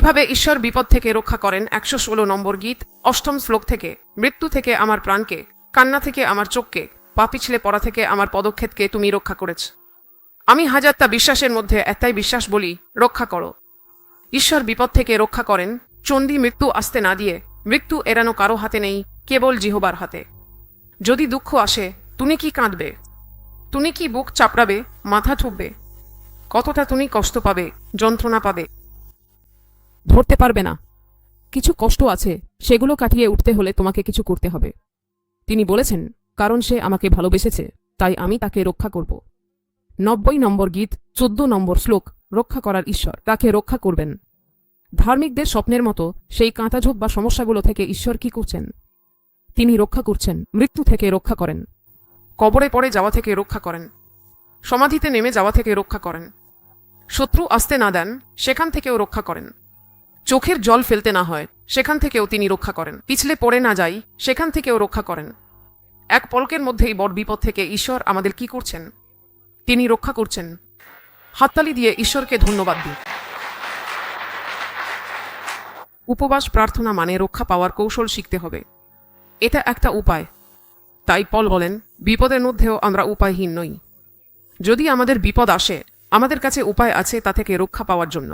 কিভাবে ঈশ্বর বিপদ থেকে রক্ষা করেন 116 নম্বর গীত 8ম শ্লোক থেকে। মৃত্যু থেকে আমার প্রাণকে, কান্না থেকে আমার চোখকে, পা পিছলে পড়া থেকে আমার পদক্ষেপকে তুমি রক্ষা করেছ। আমি হাজারটা বিশ্বাসের মধ্যে একটাই বিশ্বাস বলি, রক্ষা করো। ঈশ্বর বিপদ থেকে রক্ষা করেন। চণ্ডী মৃত্যু আসতে না দিয়ে, মৃত্যু এড়ানো কারো হাতে নেই, কেবল জিহবার হাতে। যদি দুঃখ আসে, তুমি কি কাঁদবে? তুমি কি বুক চাপড়াবে, মাথা ঠুকবে? কতটা তুমি কষ্ট পাবে, যন্ত্রণা পাবে? ধরতে পারবে না। কিছু কষ্ট আছে, সেগুলো কাটিয়ে উঠতে হলে তোমাকে কিছু করতে হবে। তিনি বলেছেন, কারণ সে আমাকে ভালোবেসেছে, তাই আমি তাকে রক্ষা করব। 90 নম্বর গীত 14 নম্বর শ্লোক। রক্ষা করার ঈশ্বর তাকে রক্ষা করবেন। ধার্মিকদের স্বপ্নের মতো সেই কাঁটাঝোপ বা সমস্যাগুলো থেকে ঈশ্বর কি করছেন? তিনি রক্ষা করছেন, মৃত্যু থেকে রক্ষা করেন, কবরে পড়ে যাওয়া থেকে রক্ষা করেন, সমাধিতে নেমে যাওয়া থেকে রক্ষা করেন, শত্রু আসতে না দেন, সেখান থেকেও রক্ষা করেন, চোখের জল ফেলতে না হয়, সেখান থেকেও তিনি রক্ষা করেন, পিছলে পড়ে না যাই, সেখান থেকেও রক্ষা করেন। এক পলকের মধ্যেই বড় বিপদ থেকে ঈশ্বর আমাদের কি করছেন? তিনি রক্ষা করছেন। হাততালি দিয়ে ঈশ্বরকে ধন্যবাদ দিই। উপবাস প্রার্থনা মানে রক্ষা পাওয়ার কৌশল শিখতে হবে। এটা একটা উপায়। তাই পল বলেন, বিপদের মধ্যেও আমরা উপায়হীন নই। যদি আমাদের বিপদ আসে, আমাদের কাছে উপায় আছে তা থেকে রক্ষা পাওয়ার জন্য।